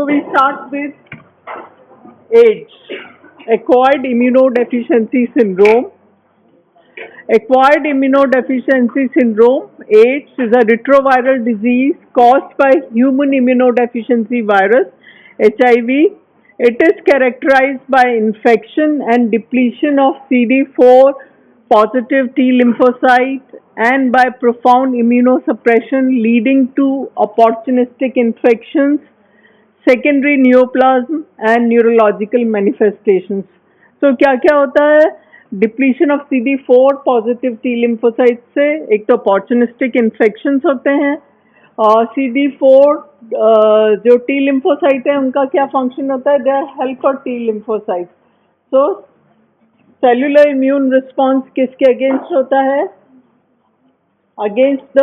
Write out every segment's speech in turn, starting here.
we start with AIDS, acquired immunodeficiency syndrome. Acquired immunodeficiency syndrome, AIDS, is a retroviral disease caused by human immunodeficiency virus, HIV. It is characterized by infection and depletion of CD4 positive T lymphocytes and by profound immunosuppression leading to opportunistic infections, secondary neoplasm and neurological manifestations. So क्या क्या होता है? Depletion of CD4 positive T lymphocyte से एक तो opportunistic infections होते हैं और CD4 जो टी लिम्फोसाइट है उनका क्या फंक्शन होता है? They are helper T lymphocyte. So cellular immune response किसके अगेंस्ट होता है? अगेंस्ट द,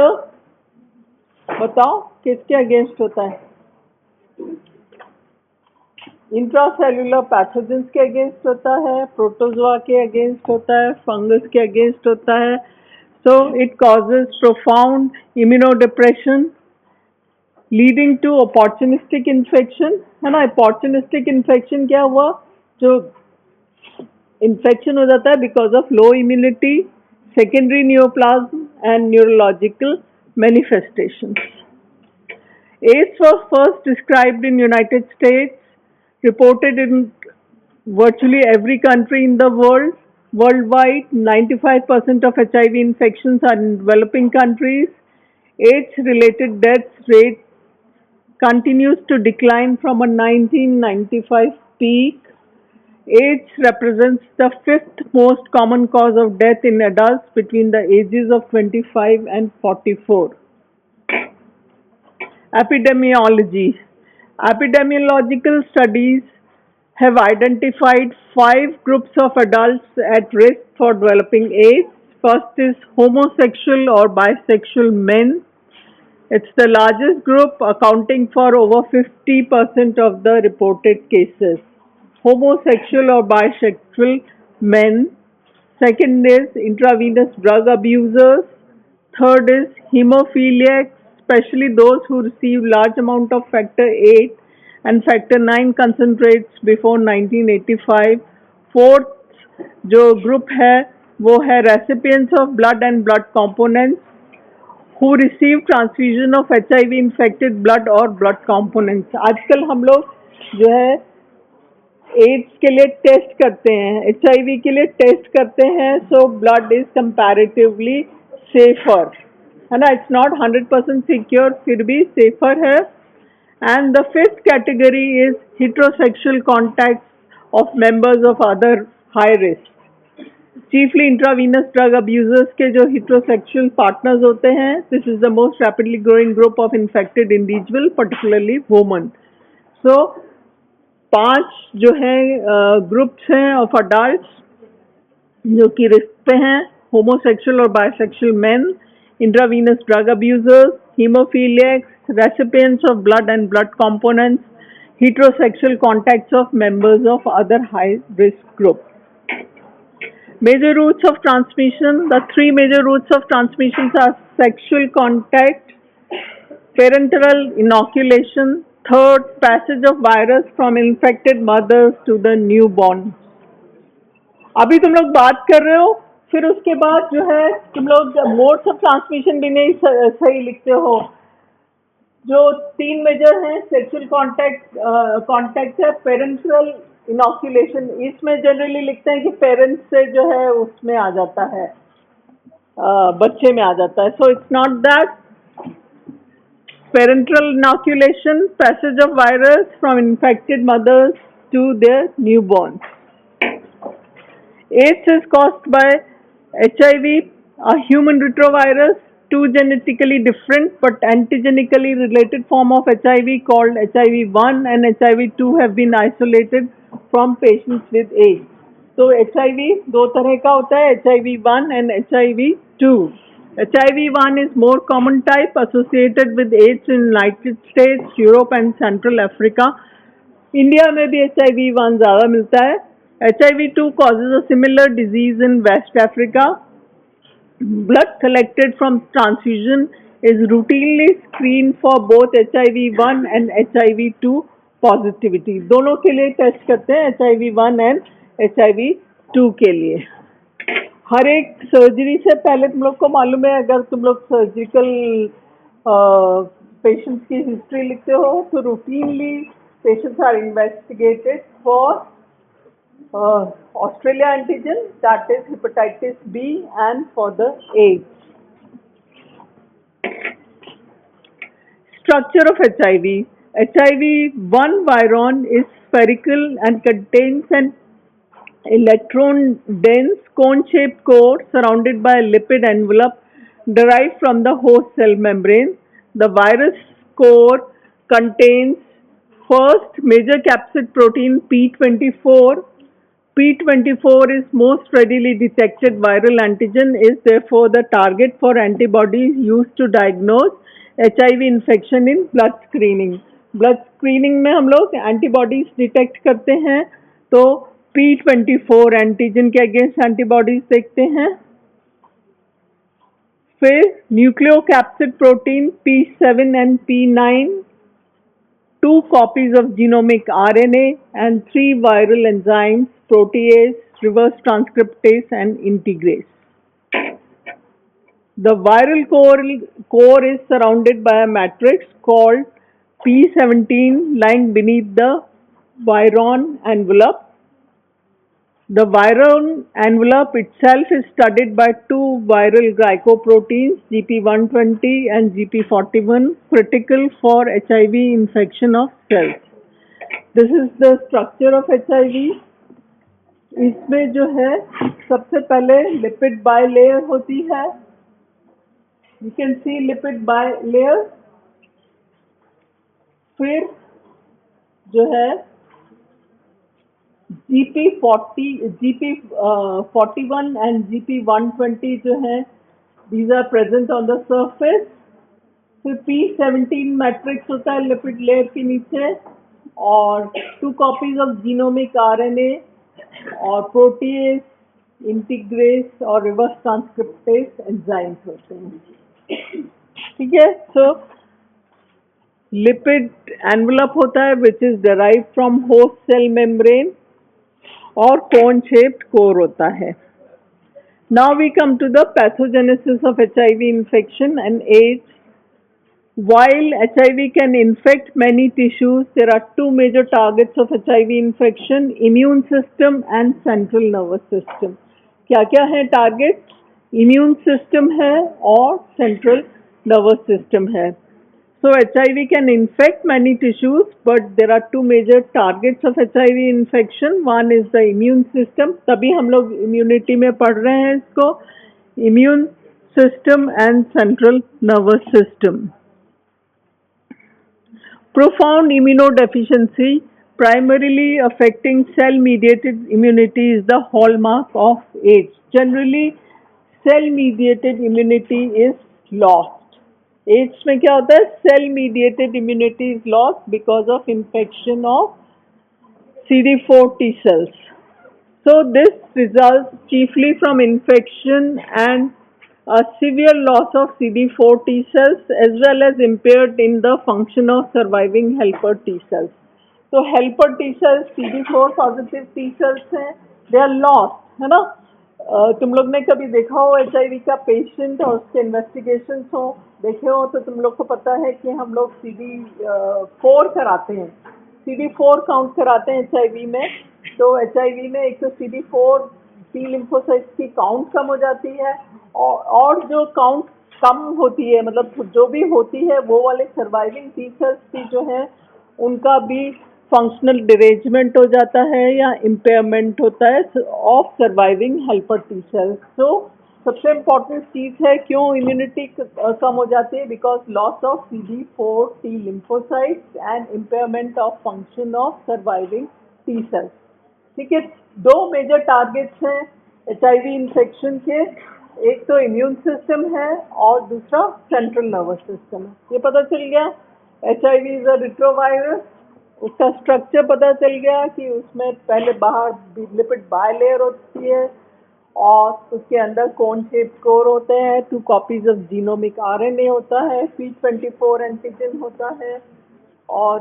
बताओ किसके अगेंस्ट होता है? इंट्रासेल्युलर पैथोजेंस के अगेंस्ट होता है, प्रोटोजोआ के अगेंस्ट होता है, फंगस के अगेंस्ट होता है. So it causes profound immunodepression leading to opportunistic infection, है ना. अपॉर्चुनिस्टिक इन्फेक्शन क्या हुआ? जो इन्फेक्शन हो जाता है because of low immunity, secondary neuroplasm and neurological manifestations. AIDS was first described in United States, reported in virtually every country in the world. Worldwide, 95% of HIV infections are in developing countries. AIDS-related death rate continues to decline from a 1995 peak. AIDS represents the fifth most common cause of death in adults between the ages of 25 and 44. Epidemiology. Epidemiological studies have identified 5 groups of adults at risk for developing AIDS. First is homosexual or bisexual men. It's the largest group, accounting for over 50% of the reported cases. Homosexual or bisexual men. Second is intravenous drug abusers. Third is hemophiliacs, especially those who receive large amount of factor 8 and factor 9 concentrates before 1985. Fourth जो group है वो है recipients of blood and blood components who receive transfusion of HIV infected blood or blood components. आजकल हम लोग जो है ads के लिए टेस्ट करते हैं, HIV के लिए टेस्ट करते हैं, so blood is comparatively safer, है ना. इट्स नॉट 100% सिक्योर, फिर भी सेफर है. And the fifth category is heterosexual contacts of members of other high risk. Chiefly intravenous drug abusers के जो हेटेरोसेक्सुअल पार्टनर्स होते हैं, this is the most rapidly growing group of infected individual, particularly woman. So 5 जो है groups हैं of adults जो कि risk पे हैं: होमोसेक्सुअल और bisexual main, intravenous drug abusers, hemophiliacs, recipients of blood and blood components, heterosexual contacts of members of other high risk group. Major routes of transmission. The 3 major routes of transmission are sexual contact, parenteral inoculation, third passage of virus from infected mothers to the newborn. अभी तुम लोग बात कर रहे हो, फिर उसके बाद जो है तुम लोग मोड्स ऑफ ट्रांसमिशन भी नहीं सही लिखते हो. जो 3 मेजर हैं, सेक्सुअल कॉन्टैक्ट है, पेरेंटल इनॉक्यूलेशन. इसमें जनरली लिखते हैं कि पेरेंट्स से जो है उसमें आ जाता है, बच्चे में आ जाता है. So it's not that. Parental inoculation, passage of virus from infected mothers to their newborn. AIDS is caused by HIV, a human retrovirus, 2 genetically different but antigenically related form of HIV called HIV-1 and HIV-2 have been isolated from patients with AIDS. So HIV 2 तरह का होता है, HIV-1 and HIV-2. HIV-1 is more common type associated with AIDS in United States, Europe and Central Africa. India में भी HIV-1 ज़्यादा मिलता है. HIV-2 causes a similar disease in West Africa. Blood collected from transfusion is routinely screened for both HIV-1 and HIV-2 positivity, दोनों के लिए test करते हैं, HIV-1 एंड HIV-2 के लिए। हर एक सर्जरी से पहले तुम लोग को मालूम है, अगर तुम लोग सर्जिकल पेशेंट्स की हिस्ट्री लिखते हो तो routinely patients are investigated for Australia antigen, that is hepatitis B, and for the AIDS. Structure of HIV. HIV-1 viron is spherical and contains an electron-dense cone-shaped core surrounded by a lipid envelope derived from the host cell membrane. The virus core contains first major capsid protein P24. P24 is most readily detected viral antigen, is therefore the target for antibodies used to diagnose HIV infection in blood screening. Blood screening में हम लोग antibodies detect करते हैं तो P24 antigen के against antibodies देखते हैं। फिर nucleocapsid protein P7 and P9, 2 copies of genomic RNA and 3 viral enzymes, protease, reverse transcriptase and integrase. The viral core is surrounded by a matrix called P17 lying beneath the viron envelope. The viral envelope itself is studded by 2 viral glycoproteins, GP120 and GP41, critical for HIV infection of cells. This is the structure of HIV. इसमें जो है सबसे पहले lipid bilayer होती है। You can see lipid bilayer. फिर जो है GP41 and GP120 जो है, these are present on the surface. फिर P17 मैट्रिक्स होता है लिपिड लेयर के नीचे और 2 copies of genomic RNA और प्रोटीएज, इंटीग्रेस और रिवर्स ट्रांसक्रिप्टेज एंजाइम्स होते हैं। ठीक है, सो लिपिड एनवलप होता है which is derive from host cell membrane और कोन शेप्ड कोर होता है। Now we come to the pathogenesis of HIV infection and AIDS. While HIV can infect many tissues, there are 2 major targets of HIV infection: immune system and central nervous system. क्या क्या है target? Immune system है और central nervous system है। So HIV can infect many tissues, but there are 2 major targets of HIV infection. One is the immune system, तभी हम लोग immunity में पढ़ रहे हैं इसको, immune system and central nervous system. Profound immunodeficiency, primarily affecting cell-mediated immunity, is the hallmark of AIDS. Generally, cell-mediated immunity is lost. AIDS में क्या होता है? Cell-mediated immunity is lost because of infection of CD4 T cells. So this results chiefly from infection and a severe loss of CD4 T cells as well as impaired in the function of surviving helper T cells. So helper T cells, CD4 positive T cells हैं, they are lost, है ना? तुम लोग ने कभी देखा हो HIV का पेशेंट और उसके इन्वेस्टिगेशंस हो, देखे हो तो तुम लोग को पता है कि हम लोग CD4 कराते हैं, CD4 काउंट कराते हैं HIV में। तो HIV में एक तो CD4 T लिम्फोसाइट्स की काउंट कम हो जाती है और जो काउंट कम होती है, मतलब जो भी होती है, वो वाले सर्वाइविंग टी सेल्स की जो है उनका भी फंक्शनल डिरेंजमेंट हो जाता है या इम्पेयरमेंट होता है of surviving helper T sales. तो सबसे इम्पॉर्टेंट चीज़ है क्यों इम्यूनिटी कम हो जाती है, because loss of CD4 T lymphocytes and impairment of function of surviving T cells. ठीक है, 2 मेजर टारगेट्स हैं HIV इन्फेक्शन के, एक तो इम्यून सिस्टम है और दूसरा सेंट्रल नर्वस सिस्टम है। ये पता चल गया HIV इज अ रिट्रोवायरस। उसका स्ट्रक्चर पता चल गया कि उसमें पहले बाहर लिपिड बाइलेयर होती है और उसके अंदर कोन शेप कोर होते हैं, 2 कॉपीज ऑफ जीनोमिक RNA होता है, P24 एंटीजन होता है और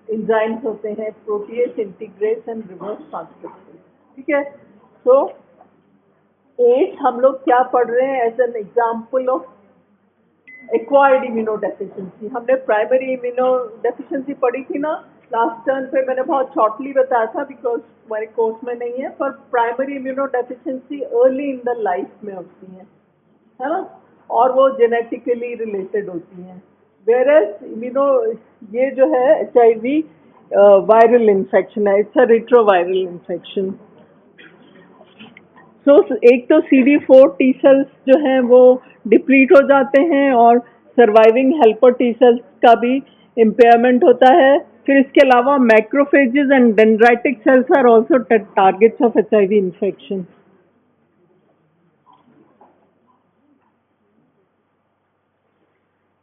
एंजाइम्स होते हैं, प्रोटीएस, इंटीग्रेस एंड रिवर्स ट्रांसक्रिप्शन। ठीक है, तो एड्स हम लोग क्या पढ़ रहे हैं as an example of acquired immunodeficiency. हमने प्राइमरी इम्यूनोडेफिशिएंसी पढ़ी थी ना लास्ट टर्न पे, मैंने बहुत शॉर्टली बताया था बिकॉज हमारे कोर्स में नहीं है, पर primary immunodeficiency early in the life में होती है ना, और वो जेनेटिकली रिलेटेड होती हैं। वेरएस इम्यूनो ये जो है HIV वायरल इन्फेक्शन है, इट्स अ रिट्रोवायरल इन्फेक्शन। सो एक तो CD4 टी सेल्स जो हैं वो डिप्लीट हो जाते हैं और सर्वाइविंग हेल्पर टी सेल्स का भी इम्पेयरमेंट होता है। फिर इसके अलावा macrophages and dendritic cells are also targets of HIV infection.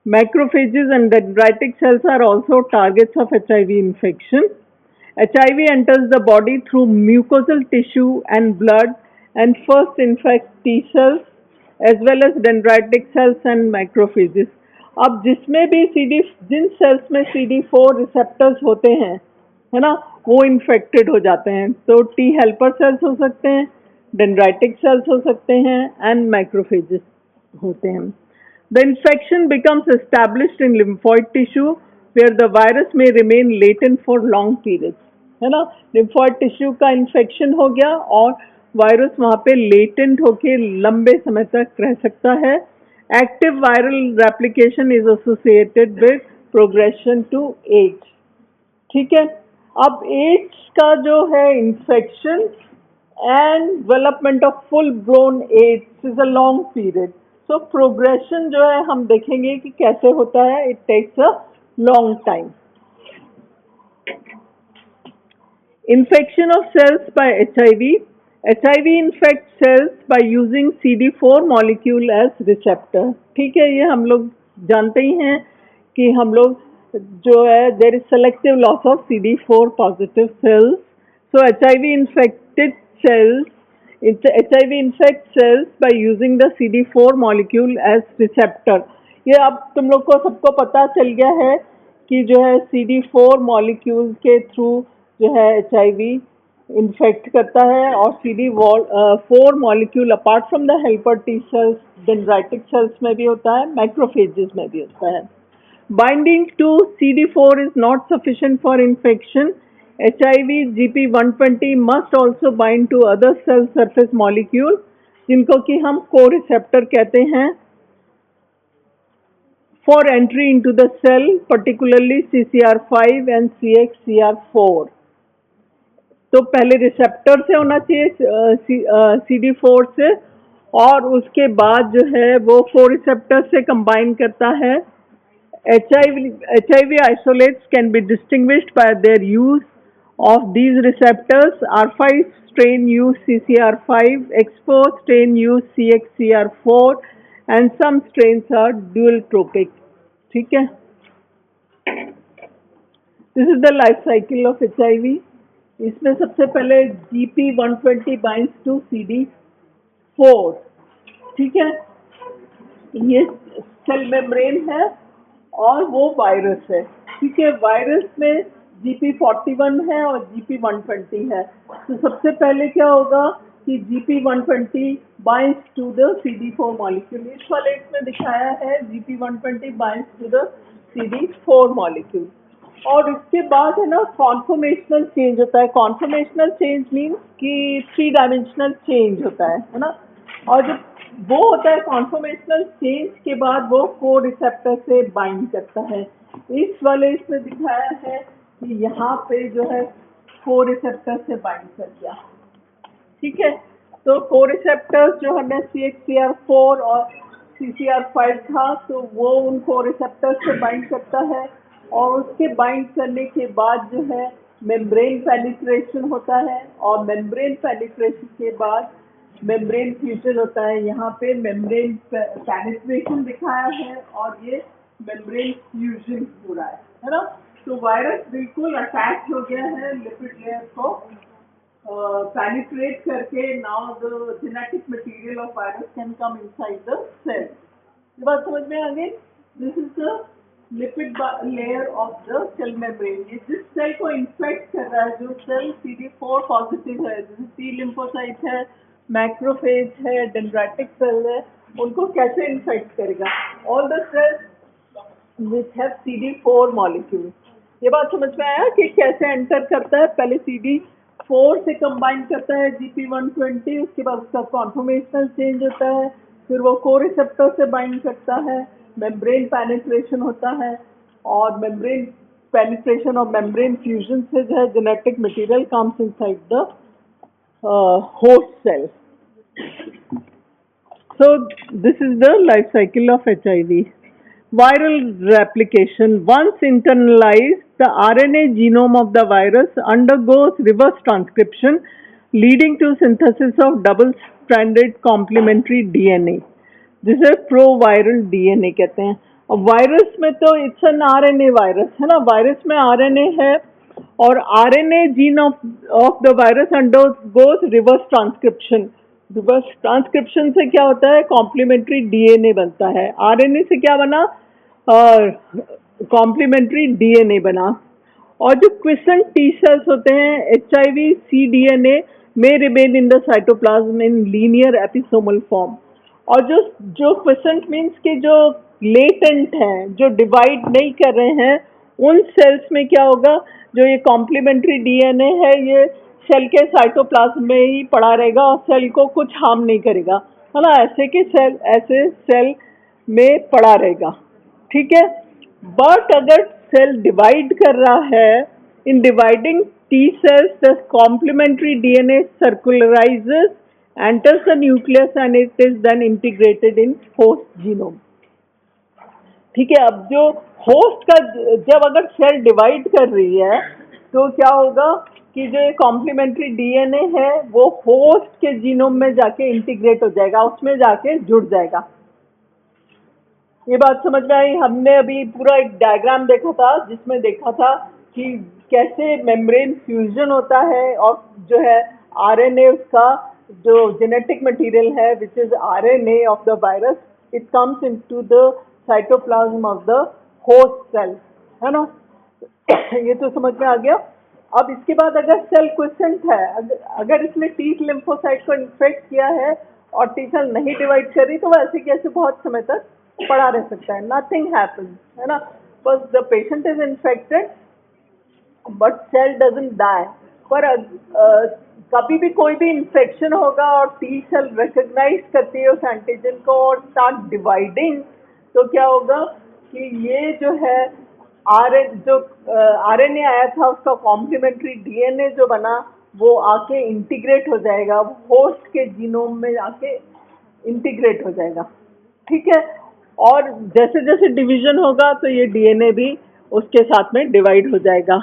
Macrophages and dendritic cells are also targets of HIV infection. HIV enters the body through mucosal tissue and blood and first infects T cells as well as dendritic cells and macrophages. अब जिसमें भी जिन sales में CD4 receptors होते हैं, है ना, वो infected हो जाते हैं। तो टी हेल्पर सेल्स हो सकते हैं, डेंड्राइटिक सेल्स हो सकते हैं एंड मैक्रोफेजेस होते हैं। The infection becomes established in lymphoid tissue where the virus may remain latent for long periods, है ना, lymphoid tissue का infection हो गया और वायरस वहाँ पे latent होके लंबे समय तक रह सकता है। Active viral replication is associated with progression to AIDS। ठीक है, अब एड्स का जो है infection and development of full blown AIDS is a long period. So progression जो है हम देखेंगे कि कैसे होता है, it takes a long time. Infection of cells by HIV. HIV infects cells by using CD4 molecule as receptor। ठीक है, ये हम लोग जानते ही हैं कि हम लोग जो है there is selective loss of CD4 positive cells। So HIV infected cells, HIV infects cells by using the CD4 molecule as receptor। ये अब तुम लोग को सबको पता चल गया है कि जो है CD4 मॉलिक्यूल के थ्रू जो है HIV इन्फेक्ट करता है और CD4 molecule apart from the helper T cells dendritic cells में भी होता है, मैक्रोफेजेस में भी होता है। Binding to CD4 is not sufficient for infection. HIV GP120 must also bind to other cell surface molecule जिनको कि हम को रिसेप्टर कहते हैं for entry into the cell, particularly CCR5 and CXCR4। तो पहले रिसेप्टर से होना चाहिए CD4 से, और उसके बाद जो है वो 4 रिसेप्टर से कंबाइन करता है। HIV isolates can be distinguished by their use of these receptors। R5 strain use CCR5, X4 strain use CXCR4 and some strains are dual tropic। ठीक है, this is the life cycle of HIV। इसमें सबसे पहले GP120 binds to CD4। ठीक है, ये cell membrane है और वो वायरस है। ठीक है, वायरस में GP41 है और GP120 है। तो सबसे पहले क्या होगा कि GP120 binds to the CD4 molecule. इस वाले इसमें दिखाया है GP120 binds to the CD4 molecule. और इसके बाद है ना कॉन्फॉर्मेशनल चेंज होता है। कॉन्फॉर्मेशनल चेंज मीन्स कि 3 डायमेंशनल चेंज होता है ना, और जब वो होता है कॉन्फॉर्मेशनल चेंज के बाद वो को रिसेप्टर से बाइंड करता है। इस वाले इसमें दिखाया है कि यहाँ पे जो है को रिसेप्टर से बाइंड कर दिया। ठीक है, तो को रिसेप्टर्स जो हमें CXCR4 और CCR5 था, तो वो उन को रिसेप्टर्स से बाइंड करता है और उसके बाइंड करने के बाद जो है मेम्ब्रेन पेनिट्रेशन होता है, और मेम्ब्रेन पेनिट्रेशन के बाद मेम्ब्रेन फ्यूजन होता है। यहाँ पे मेम्ब्रेन पेनिट्रेशन दिखाया है और ये मेम्ब्रेन फ्यूजन हो रहा है ना। तो वायरस बिल्कुल अटैच हो गया है लिपिड लेयर को पेनिट्रेट करके। Now the genetic material of virus can come inside the cell. ये बात समझ में आ गई? This is the lipid layer of the cell membrane. ये जिस सेल को इन्फेक्ट कर रहा है, जो सेल CD4 पॉजिटिव है, जैसे टी लिम्फोसाइट है, मैक्रोफेज है, डेंड्राइटिक सेल है, उनको कैसे इन्फेक्ट करेगा? All the cells which have CD4 molecule. ये बात समझ में आया कि कैसे एंटर करता है? पहले CD4 से कंबाइन करता है GP120, उसके बाद उसका कॉन्फॉर्मेशनल चेंज होता है, फिर वो कोरिसेप्टर से बाइंड करता है, मेम्ब्रेन पेनिट्रेशन होता है, और मेम्ब्रेन पेनिट्रेशन और मेम्ब्रेन फ्यूजन से जो है genetic material comes inside the host cell. So this is the life cycle of HIV. Viral replication. Once internalized, the RNA genome of the virus undergoes reverse transcription, leading to synthesis of double-stranded complementary DNA. जिसे प्रोवायरल DNA कहते हैं। अब virus में तो it's an RNA virus है ना, virus में RNA है, और RNA gene of the virus undergoes reverse transcription. Reverse transcription से क्या होता है? कॉम्प्लीमेंट्री डीएनए बनता है। आरएनए से क्या बना? कॉम्प्लीमेंट्री डीएनए बना। और जो क्विसेंट टी सेल्स होते हैं, HIV cDNA में remain in the cytoplasm in linear episomal form. और जो जो क्विसेंट मीन्स के जो लेटेंट हैं, जो डिवाइड नहीं कर रहे हैं, उन सेल्स में क्या होगा? जो ये कॉम्प्लीमेंट्री डीएनए है, ये सेल के साइटोप्लाज्म में ही पड़ा रहेगा और सेल को कुछ हार्म नहीं करेगा, है ना। ऐसे सेल में पड़ा रहेगा, ठीक है। बट अगर सेल डिवाइड कर रहा है, in dividing T cells the complementary DNA circularises, enters the nucleus and it is then integrated in host genome. ठीक है। अब जो होस्ट का, जब अगर सेल डिवाइड कर रही है तो क्या होगा कि जो कॉम्प्लीमेंट्री डीएनए है वो होस्ट के जीनोम में जाके इंटीग्रेट हो जाएगा, उसमें जाके जुड़ जाएगा। ये बात समझ में आई? हमने अभी पूरा एक डायग्राम देखा था जिसमें देखा था कि कैसे मेम्ब्रेन फ्यूजन होता है, और जो है आरएनए उसका जो जेनेटिक मटेरियल है which is RNA of the virus, it comes into the cytoplasm of the host cell, है ना। ये तो समझ में आ गया। अब इसके बाद अगर सेल क्विसेंट है, अगर इसने टी लिम्फोसाइट को इन्फेक्ट किया है और टी सेल नहीं डिवाइड कर रही, तो वो ऐसे कैसे बहुत समय तक पड़ा रह सकता है? नथिंग हैपन्स, है ना। बस the patient is infected but cell doesn't die. पर कभी भी कोई भी इन्फेक्शन होगा और टी सेल रिकग्नाइज करती है उस एंटीजन को और स्टार्ट डिवाइडिंग, तो क्या होगा कि ये जो है आरएनए आया था उसका कॉम्प्लीमेंट्री डीएनए जो बना वो आके इंटीग्रेट हो जाएगा, होस्ट के जीनोम में आके इंटीग्रेट हो जाएगा, ठीक है। और जैसे जैसे डिवीजन होगा तो ये डीएनए भी उसके साथ में डिवाइड हो जाएगा।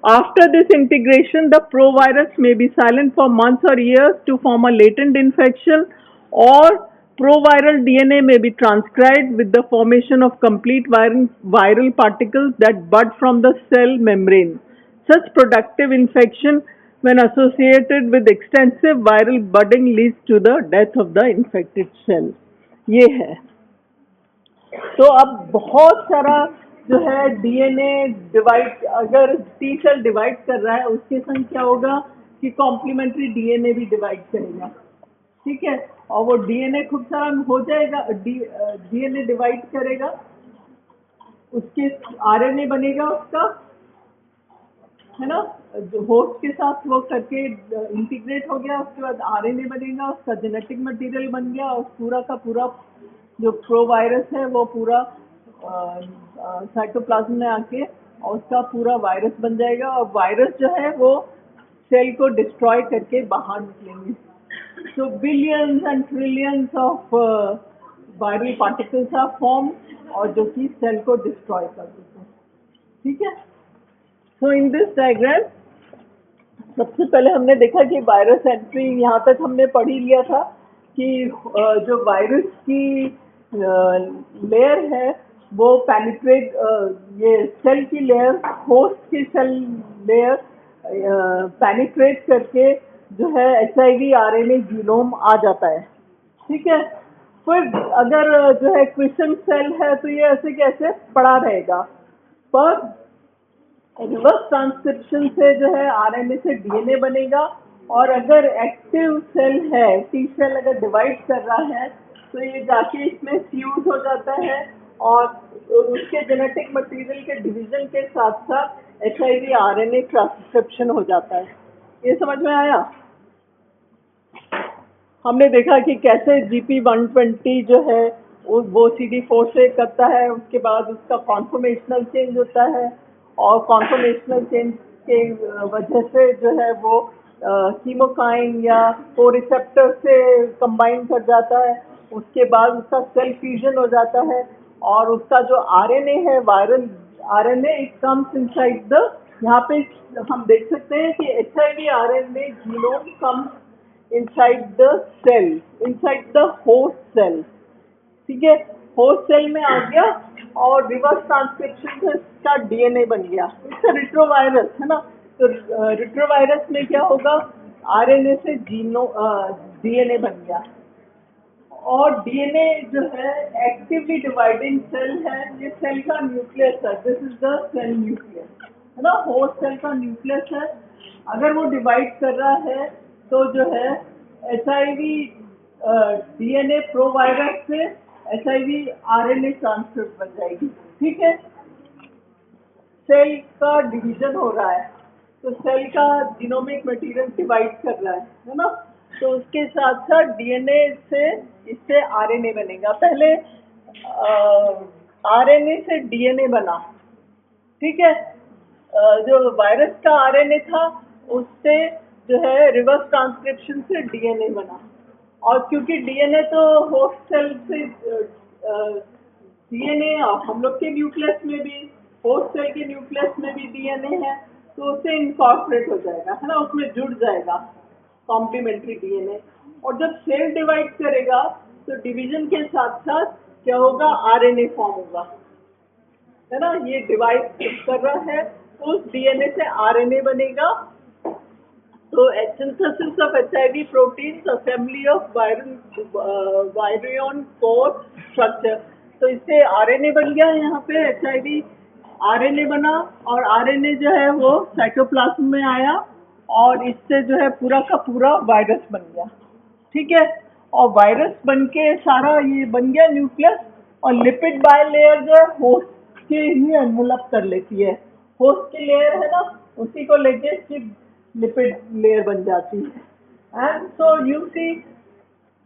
After this integration, the provirus may be silent for months or years to form a latent infection, or proviral DNA may be transcribed with the formation of complete viral particles that bud from the cell membrane. Such productive infection, when associated with extensive viral budding, leads to the death of the infected cell. ये है। तो अब बहुत सारा जो है DNA divide, अगर T cell divide कर रहा है उसके संग क्या होगा कि कॉम्प्लीमेंट्री डीएनए भी डिवाइड करेगा, ठीक है। और वो डीएनए खूब सारा हो जाएगा, डीएनए डिवाइड करेगा, उसके आरएनए बनेगा उसका, है ना, जो होस्ट के साथ वो करके इंटीग्रेट हो गया, उसके बाद आरएनए बनेगा, उसका जेनेटिक मटेरियल बन गया, और पूरा का पूरा जो प्रोवायरस है वो पूरा साइटोप्लाज्म में आके और उसका पूरा वायरस बन जाएगा, और वायरस जो है वो सेल को डिस्ट्रॉय करके बाहर निकलेंगे। So billions and trillions of viral particles are form, और जो कि सेल को डिस्ट्रॉय कर देते हैं, ठीक है। सो इन दिस डायग्राम सबसे पहले हमने देखा कि वायरस एंट्री, यहाँ तक हमने पढ़ ही लिया था कि जो वायरस की लेयर है वो पेनिट्रेट, ये सेल की लेयर, होस्ट की सेल लेयर पेनिट्रेट करके जो है HIV RNA जीनोम आ जाता है, ठीक है। फिर अगर जो है क्वेश्चन सेल है तो ये ऐसे कैसे पड़ा रहेगा, पर रिवर्स ट्रांसक्रिप्शन से जो है आरएनए से डीएनए बनेगा। और अगर एक्टिव सेल है, टी सेल अगर डिवाइड कर रहा है तो ये जाके इसमें फ्यूज हो जाता है और उसके जेनेटिक मटेरियल के डिवीजन के साथ साथ एचआईवी आरएनए ट्रांसक्रिप्शन हो जाता है। ये समझ में आया? हमने देखा कि कैसे GP120 जो है वो CD4 से करता है, उसके बाद उसका कॉन्फर्मेशनल चेंज होता है और कॉन्फर्मेशनल चेंज के वजह से जो है वो कीमोकाइन या कोरिसेप्टर से कंबाइन कर जाता है, उसके बाद उसका सेल फ्यूजन हो जाता है और उसका जो आरएनए है, viral RNA, it comes inside the, यहाँ पे हम देख सकते हैं कि HIV RNA genome comes inside the cell, inside the host cell, ठीक है, होस्ट सेल में आ गया और रिवर्स ट्रांसक्रिप्शन से इसका डीएनए बन गया। इसका रिट्रोवायरस है ना, तो रिट्रोवायरस में क्या होगा, आरएनए से डीएनए बन गया और डीएनए जो है एक्टिवली डिवाइडिंग सेल है, ये सेल का न्यूक्लियस है, this is the cell nucleus है ना, होस्ट सेल का न्यूक्लियस है। अगर वो डिवाइड कर रहा है तो जो है एचआईवी डीएनए प्रोवायरस से एचआईवी आरएनए ट्रांसक्रिप्ट बन जाएगी, ठीक है। सेल का डिवीजन हो रहा है तो सेल का जीनोमिक मटेरियल डिवाइड कर रहा है ना, तो उसके साथ साथ डीएनए से इससे आरएनए बनेगा। पहले आरएनए से डीएनए बना, ठीक है, जो वायरस का आरएनए था उससे जो है रिवर्स ट्रांसक्रिप्शन से डीएनए बना, और क्योंकि डीएनए तो होस्ट सेल से डीएनए हम लोग के न्यूक्लियस में भी, होस्ट सेल के न्यूक्लियस में भी डीएनए है, तो उससे इनकॉर्पोरेट हो जाएगा है ना, उसमें जुड़ जाएगा कॉम्प्लीमेंट्री डीएनए। और जब सेल डिवाइड करेगा तो डिवीजन के साथ साथ क्या होगा, आरएनए फॉर्म होगा, है ना। ये डिवाइड कर रहा है तो उस डीएनए से आरएनए बनेगा। तो synthesis of HIV proteins, a family of virion core structure, तो इससे आरएनए बन गया, यहाँ पे HIV आरएनए बना और आरएनए जो है वो साइटोप्लाज्म में आया और इससे जो है पूरा का पूरा वायरस बन गया, ठीक है। और वायरस बन के सारा ये बन गया न्यूक्लियस, और लिपिड बायलेयर जो है होस्ट के ही एनवेलप कर लेती है, होस्ट की लेयर है ना, उसी को लेके लिपिड लेयर बन जाती है। And so you see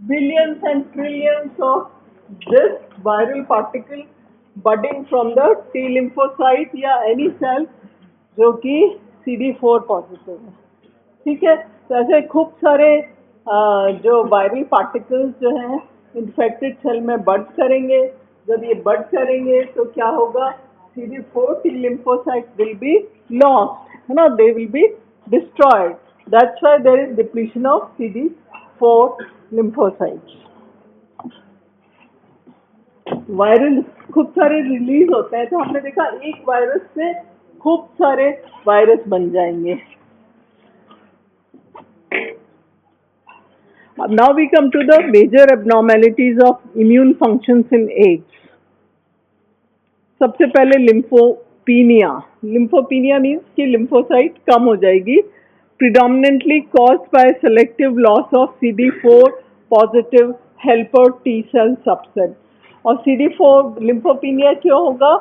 billions and trillions of this viral particle budding from the T lymphocyte या एनी सेल जो कि CD4 पॉजिटिव है, ठीक है। तो ऐसे खूब सारे जो वायरल पार्टिकल्स जो हैं इन्फेक्टेड सेल में बड करेंगे। जब ये बड करेंगे तो क्या होगा, CD4 T lymphocyte will be lost, है ना, they will be destroyed. That's why there is depletion of CD4 lymphocytes. Viral खूब सारे रिलीज होते हैं, तो हमने देखा एक वायरस से खूब सारे वायरस बन जाएंगे। Now we come to the major abnormalities of immune functions in AIDS. सबसे पहले लिम्फोपीनिया। लिम्फोपीनिया मीन्स कि लिम्फोसाइट कम हो जाएगी, predominantly caused by selective loss of CD4 positive helper T cell subset. और CD4 लिम्फोपीनिया क्यों होगा,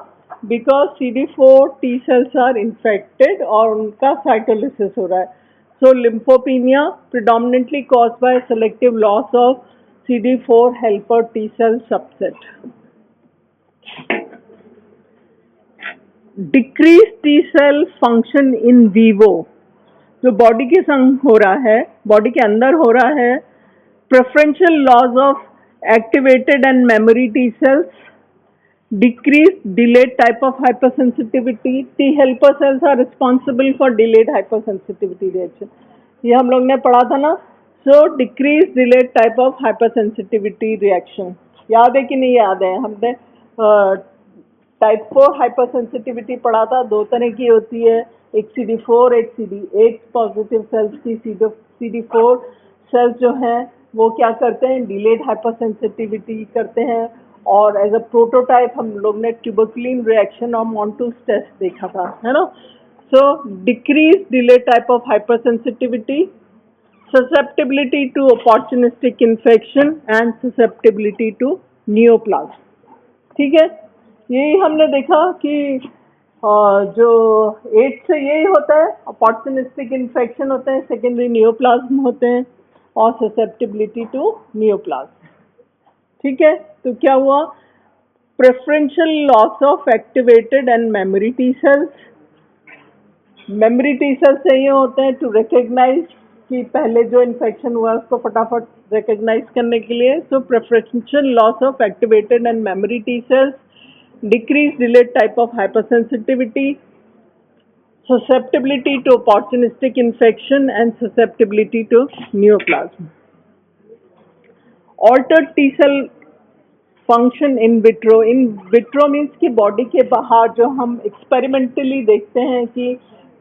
because CD4 T cells are infected और उनका साइटोलिसिस हो रहा है। So lymphopenia predominantly caused by selective loss of CD4 helper T cell subset. Decrease T cell function in vivo, जो body के संग हो रहा है, बॉडी के अंदर हो रहा है। Preferential loss of activated and memory T cells, decrease delayed type of hypersensitivity, T helper cells are responsible for delayed hypersensitivity reaction, ये हम लोग ने पढ़ा था ना। So decrease delayed type of hypersensitivity reaction, याद है कि नहीं याद है, हमने टाइप 4 हाइपरसेंसिटिविटी पढ़ा था, दो तरह की होती है, एक CD4 एक CD8 पॉजिटिव सेल्स की। CD4 सेल्स जो हैं वो क्या करते हैं, डिलेड हाइपरसेंसिटिविटी करते हैं। और एज अ प्रोटोटाइप हम लोग ने ट्यूबरकुलिन रिएक्शन और मॉन्टूस टेस्ट देखा था, है ना। So decrease delay type of hypersensitivity, susceptibility to opportunistic infection and susceptibility to neoplasm। ठीक है, यही हमने देखा कि जो एड्स से यही होता है, अपॉर्चुनिस्टिक इन्फेक्शन होते हैं, सेकेंडरी नियोप्लाज्म होते हैं और ससेप्टिबिलिटी टू नियोप्लाज्म। ठीक है, तो क्या हुआ, preferential loss of activated and memory T sales. Memory T sales चाहिए होते हैं टू रिकग्नाइज कि पहले जो इन्फेक्शन हुआ है उसको फटाफट रिकग्नाइज करने के लिए। So preferential loss of activated and memory T cells, decreased delayed type of hypersensitivity, susceptibility to opportunistic infection and susceptibility to neoplasm. Altered T cell function in vitro. In vitro means कि body के बाहर जो हम experimentally देखते हैं कि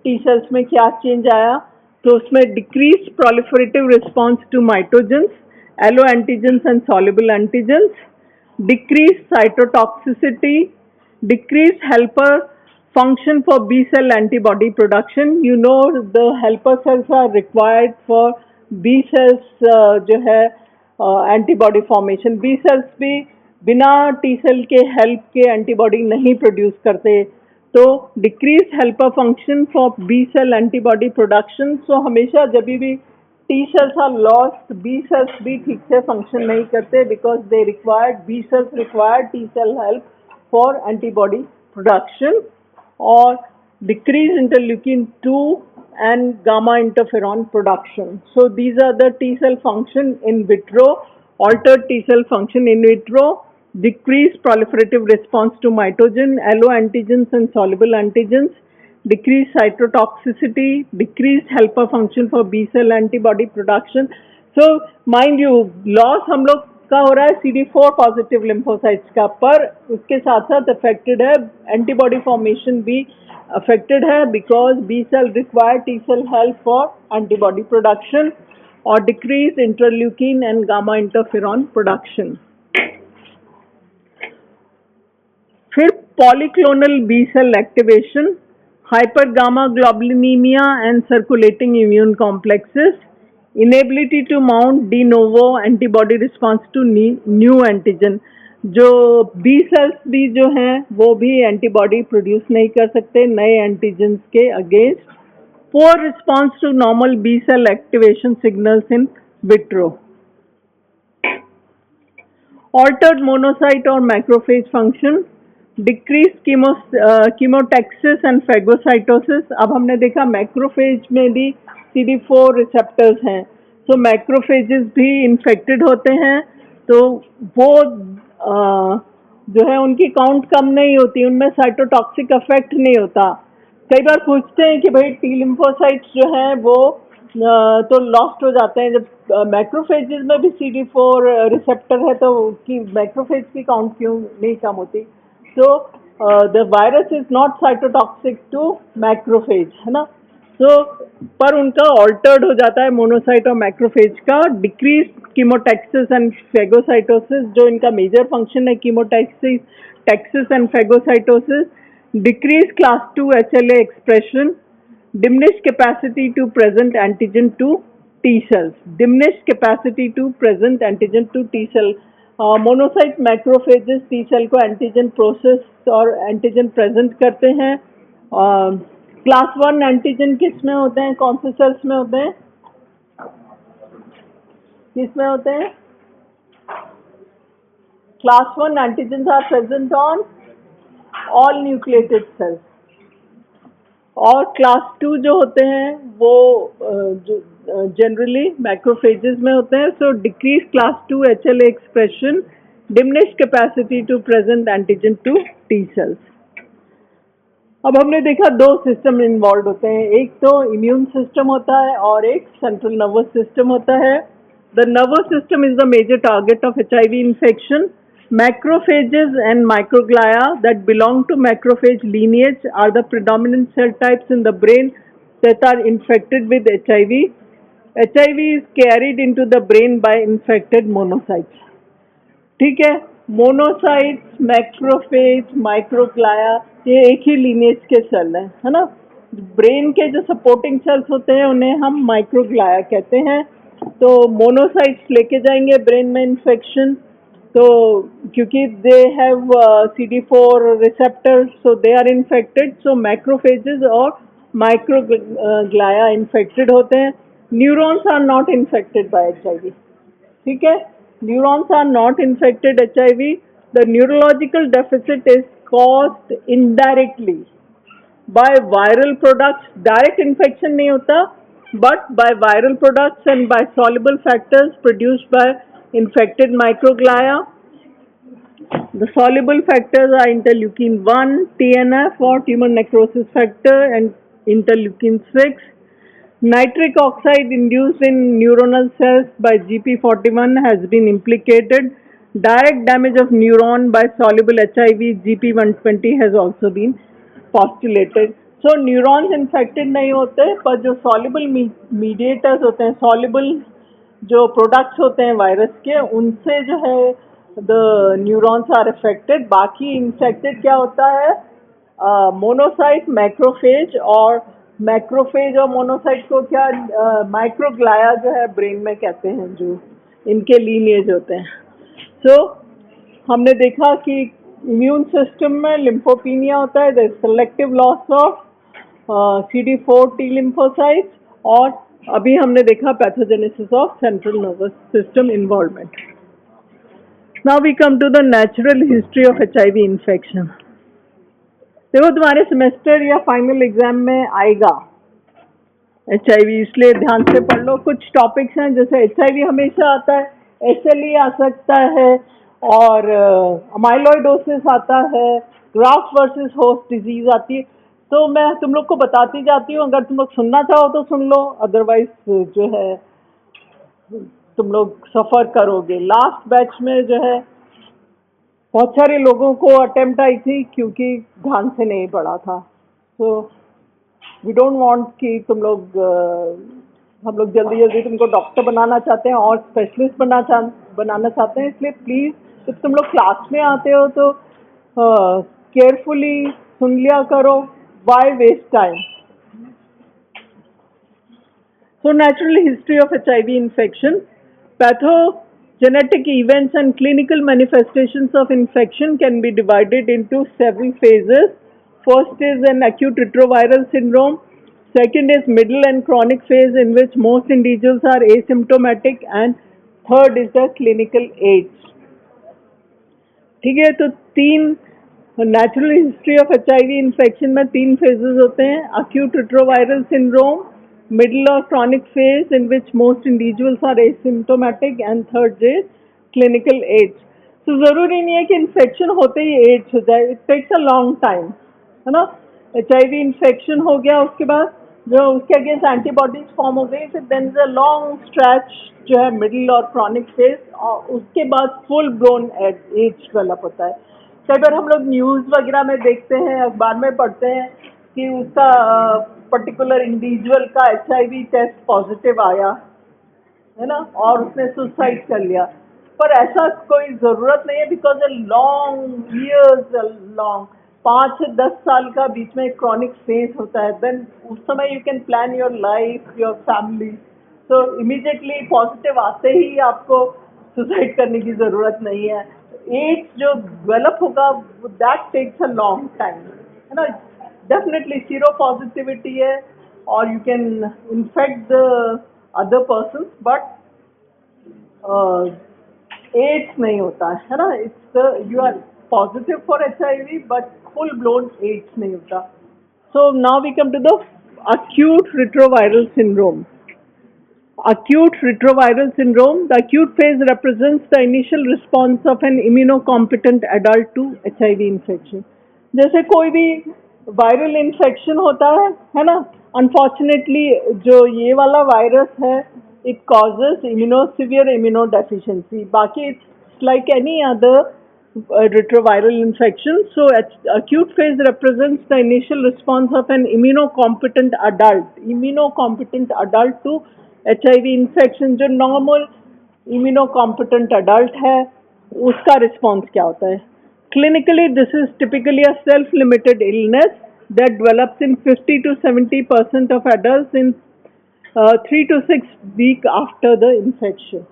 T cells में क्या चेंज आया, तो उसमें decrease proliferative response to mitogens, allo antigens and soluble antigens, decreased cytotoxicity, decreased helper function for B cell antibody production. You know the helper cells are required for B cells जो है antibody formation. B cells भी बिना T cell के help के antibody नहीं produce करते, तो decreased helper function for B cell antibody production. So हमेशा जब भी T cells are lost, B cells भी ठीक से फंक्शन नहीं करते because they required, B cells required T cell help for antibody production, और decrease interleukin 2 and gamma interferon production. So these are the T cell function in vitro. Altered T cell function in vitro, decreased proliferative response to mitogen, alloantigens and soluble antigens, decreased cytotoxicity, decreased helper function for B cell antibody production. So mind you, loss हम लोग का हो रहा है CD4 positive lymphocytes का, पर उसके साथ साथ अफेक्टेड है एंटीबॉडी फॉर्मेशन भी अफेक्टेड है because B cell require T cell help for antibody production, और decrease interleukin and gamma interferon production. फिर polyclonal B cell activation, hypergamma-globulinemia and circulating immune complexes, inability to mount de novo antibody response to new antigen। जो B cells भी जो हैं वो भी antibody produce नहीं कर सकते नए एंटीजेंस के against. poor response to normal B cell activation signals in vitro। altered monocyte और macrophage function, decreased chemotaxis and phagocytosis। अब हमने देखा मैक्रोफेज में भी CD4 रिसेप्टर्स हैं, तो मैक्रोफेजेस भी इन्फेक्टेड होते हैं, तो वो जो है उनकी काउंट कम नहीं होती, उनमें साइटोटॉक्सिक इफेक्ट नहीं होता। कई बार पूछते हैं कि भाई टी लिम्फोसाइट्स जो हैं वो तो लॉस्ट हो जाते हैं, जब मैक्रोफेजेस में भी CD4 रिसेप्टर है तो कि मैक्रोफेज की काउंट क्यों नहीं कम होती। So the virus is not cytotoxic to macrophage, है ना। So पर उनका altered हो जाता है मोनोसाइट और मैक्रोफेज का। डिक्रीज कीमोटैक्सिस एंड फेगोसाइटोसिस, जो इनका मेजर फंक्शन है chemotaxis and phagocytosis. Decrease class 2 HLA expression, diminished capacity to present antigen to T cells, diminished capacity to present antigen to T cell। Monocyte macrophages T cell को antigen process और antigen present करते हैं। Class 1 antigen किस में होते हैं, कौन से सेल्स में होते हैं, किस में होते हैं? Class 1 antigen are present on all nucleated cells, और क्लास 2 जो होते हैं वो जनरली मैक्रोफेजेस में होते हैं। So decrease class 2 HLA expression, diminished capacity to present antigen to T cells. अब हमने देखा दो सिस्टम इन्वॉल्व होते हैं, एक तो इम्यून सिस्टम होता है और एक सेंट्रल नर्वस सिस्टम होता है। The nervous system is the major target of HIV infection. Macrophages and microglia that belong to macrophage lineage are the predominant cell types in the brain that are infected with HIV. HIV is carried into the brain by infected monocytes. ठीक है, monocytes, macrophage, माइक्रोग्लाया, ये एक ही lineage के cell है ना। Brain के जो supporting sales होते हैं उन्हें हम माइक्रोग्लाया कहते हैं। तो मोनोसाइट्स लेके जाएंगे ब्रेन में इन्फेक्शन, तो क्योंकि they have CD4 receptors, so they are infected, so macrophages और माइक्रोग्लाया इन्फेक्टेड होते हैं। Neurons are not infected by HIV, ठीक है। Neurons are not infected HIV. The neurological deficit is caused indirectly by viral products. Direct infection नहीं होता, but by viral products and by soluble factors produced by infected microglia. The soluble factors are interleukin-1, TNF or tumor necrosis factor, and interleukin-6. Nitric oxide induced in neuronal cells by GP41 has been implicated. Direct damage of neuron by soluble HIV GP120 has also been postulated. So neurons infected नहीं होते, पर जो soluble mediators होते हैं, soluble जो products होते हैं virus के, उनसे जो है the neurons are affected. बाकी infected क्या होता है, मोनोसाइट, मैक्रोफेज, और मैक्रोफेज और मोनोसाइट को क्या माइक्रोग्लाया जो है ब्रेन में कहते हैं, जो इनके लीनिएज होते हैं। सो हमने देखा कि इम्यून सिस्टम में लिम्फोपीनिया होता है, selective loss of CD4 T lymphocytes, और अभी हमने देखा pathogenesis of central nervous system involvement. Now we come to the natural history of HIV infection. देखो तुम्हारे सेमेस्टर या फाइनल एग्जाम में आएगा HIV, इसलिए ध्यान से पढ़ लो। कुछ टॉपिक्स हैं, जैसे HIV हमेशा आता है, SLE आ सकता है, और अमाइलॉइडोसिस आता है, ग्राफ्ट वर्सेस होस्ट डिजीज आती है। तो मैं तुम लोग को बताती जाती हूँ, अगर तुम लोग सुनना चाहो तो सुन लो, अदरवाइज जो है तुम लोग सफ़र करोगे। लास्ट बैच में जो है बहुत सारे लोगों को अटेम्प्ट आई थी क्योंकि ध्यान से नहीं पढ़ा था। सो वी डोंट वांट कि तुम लोग हम लोग जल्दी जल्दी तुमको डॉक्टर बनाना चाहते हैं और स्पेशलिस्ट बनाना चाहते हैं, इसलिए प्लीज़ जब तुम लोग क्लास में आते हो तो केयरफुली सुन लिया करो। Why waste time. So natural history of HIV infection. Pathogenetic events and clinical manifestations of infection can be divided into several phases. First is an acute retroviral syndrome. Second is middle and chronic phase in which most individuals are asymptomatic, and third is the clinical AIDS. ठीक है, तो तीन natural history of HIV infection में तीन phases होते हैं, acute retroviral syndrome, middle or chronic phase in which most individuals are asymptomatic, and third is clinical AIDS. तो जरूरी नहीं है कि इन्फेक्शन होते ही एड्स हो जाए, it takes a long time, है ना। HIV इन्फेक्शन हो गया, उसके बाद जो उसके अगेंस्ट एंटीबॉडीज फॉर्म हो गई, फिर then is a long stretch जो है मिडिल और क्रॉनिक फेज, और उसके बाद फुल ब्लोन एड्स डेवलप होता है। कई बार हम लोग न्यूज़ वगैरह में देखते हैं, अखबार में पढ़ते हैं कि उसका पर्टिकुलर इंडिविजुअल का HIV टेस्ट पॉजिटिव आया, है ना, और उसने सुसाइड कर लिया। पर ऐसा कोई ज़रूरत नहीं है, because a long years long 5 से 10 साल का बीच में क्रॉनिक फेज होता है, देन उस समय you can plan your life, your family. तो इमीडिएटली पॉजिटिव आते ही आपको सुसाइड करने की ज़रूरत नहीं है। एड्स जो डेवलप होगा that takes a long time, है ना। डेफिनेटली सीरो पॉजिटिविटी है, और you can infect the other person, but AIDS नहीं होता है ना। It's you are positive for HIV, but full blown AIDS नहीं होता। So now we come to the acute retroviral syndrome. Acute retroviral syndrome, the acute phase represents the initial response of an immunocompetent adult to HIV infection. जैसे कोई भी viral infection होता है ना, unfortunately जो ये वाला वायरस है, it causes severe immunodeficiency. बाकी it's like any other retroviral infection. So acute phase represents the initial response of an immunocompetent adult to HIV infection जो नॉर्मल इम्यूनो कॉम्पिटेंट अडल्ट है उसका रिस्पॉन्स क्या होता है. Clinically this is typically a self limited illness that develops in 50 to 70% of adults in 3 to 6 weeks after the infection.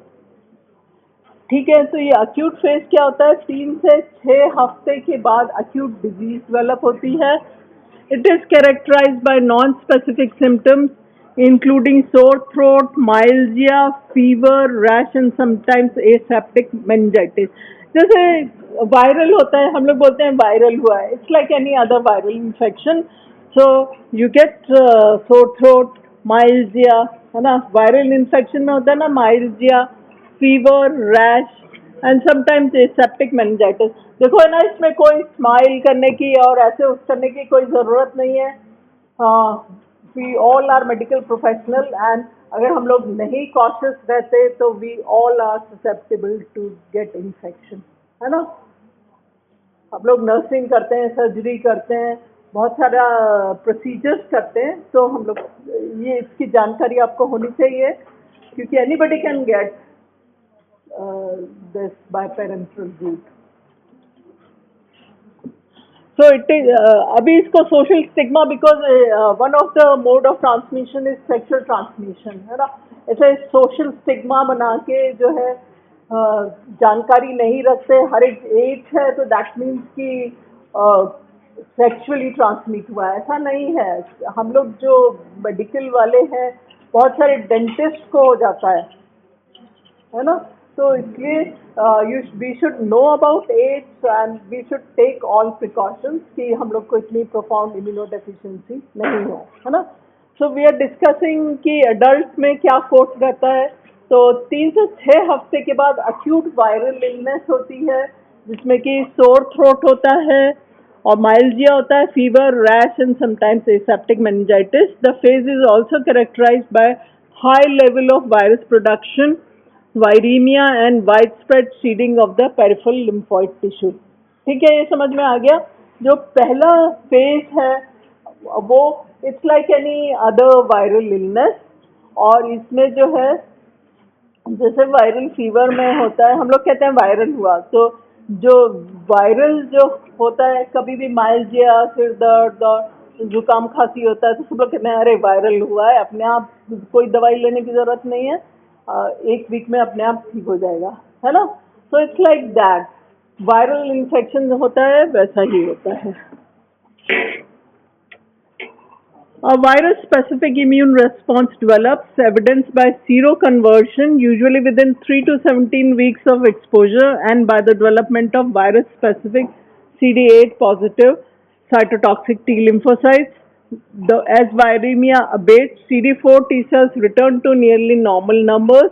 ठीक है, तो ये अक्यूट फेज क्या होता है, 3 से 6 हफ्ते के बाद अक्यूट डिजीज डेवलप होती है. It is characterised by non specific symptoms including sore throat, myalgia, fever, rash and sometimes aseptic meningitis. जैसे वायरल होता है, हम लोग बोलते हैं वायरल हुआ है, it's like any other viral infection. So you get sore throat, myalgia, है ना. वायरल इन्फेक्शन में होता है ना myalgia, fever, rash and sometimes aseptic meningitis. देखो है ना, इसमें कोई स्माइल करने की और ऐसे उस करने की कोई ज़रूरत नहीं है. We all are medical professional and अगर हम लोग नहीं कॉशियस रहते तो we all are susceptible to get infection, है ना. हम लोग नर्सिंग करते हैं, सर्जरी करते हैं, बहुत सारा प्रोसीजर्स करते हैं, तो हम लोग ये इसकी जानकारी आपको होनी चाहिए क्योंकि anybody can get this by parental route. So it is अभी इसको social stigma because one of the mode of transmission is sexual transmission, है ना. ऐसे social stigma बना के जो है जानकारी नहीं रखते, हर एक एज है तो that means कि सेक्सुअली ट्रांसमिट हुआ है, ऐसा नहीं है. हम लोग जो मेडिकल वाले हैं, बहुत सारे डेंटिस्ट को हो जाता है ना. तो इसलिए we should know about AIDS and we should take all precautions कि हम लोग को इतनी प्रोफाउंड इम्यूनो डेफिशिएंसी नहीं हो, है ना. सो वी आर डिस्कसिंग कि अडल्ट में क्या कोर्स रहता है. तो 3 से 6 हफ्ते के बाद अक्यूट वायरल इलनेस होती है जिसमें कि सोर थ्रोट होता है और माइल्जिया होता है, fever, rash and sometimes aseptic meningitis. The phase is also characterized by high level of virus production, viremia and wide spread seeding of the peripheral lymphoid tissue. ठीक है, ये समझ में आ गया. जो पहला फेज है वो it's like any other viral illness और इसमें जो है जैसे वायरल फीवर में होता है, हम लोग कहते हैं वायरल हुआ, तो जो वायरल जो होता है कभी भी माइल्जिया, सिर दर्द और जुकाम खांसी होता है तो सब लोग कहते हैं अरे वायरल हुआ है, अपने आप कोई दवाई लेने की ज़रूरत नहीं है, 1 वीक में अपने आप ठीक हो जाएगा, है ना. So it's like that. Viral infection होता है वैसा ही होता है. A virus-specific immune response develops evidenced by seroconversion, usually within 3 to 17 weeks of exposure, and by the development of virus-specific CD8 positive cytotoxic T lymphocytes. As viremia abates, CD4 T cells return to nearly normal numbers.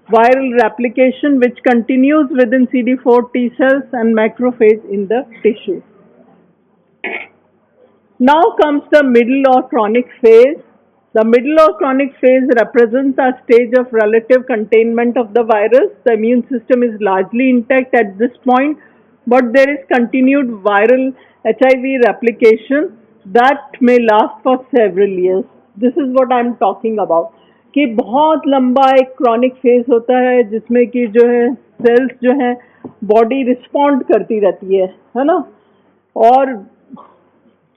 Viral replication, which continues within CD4 T cells and macrophage in the tissue. Now comes the middle or chronic phase. The middle or chronic phase represents a stage of relative containment of the virus. The immune system is largely intact at this point, but there is continued viral HIV replication that may last for several years. This is what I am talking about. कि बहुत लंबा एक chronic phase होता है जिसमें कि जो है सेल्स जो है बॉडी रिस्पॉन्ड करती रहती है ना. और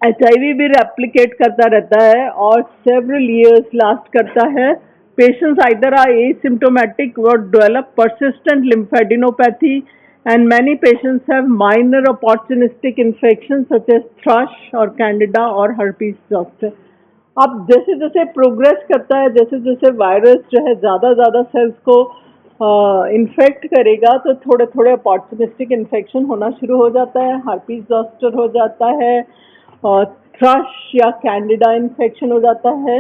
HIV भी रेप्लिकेट करता रहता है और सेवरल इयर्स लास्ट करता है. पेशेंट्स आइदर आर एसिम्प्टोमेटिक और develop persistent lymphadenopathy and many patients have minor opportunistic infections such as thrush or candida or herpes zoster. अब जैसे जैसे प्रोग्रेस करता है, जैसे जैसे वायरस जो है ज़्यादा सेल्स को इन्फेक्ट करेगा तो थोड़े थोड़े अपॉर्चुनिस्टिक इन्फेक्शन होना शुरू हो जाता है. herpes zoster हो जाता है और थ्रश या कैंडिडा इन्फेक्शन हो जाता है.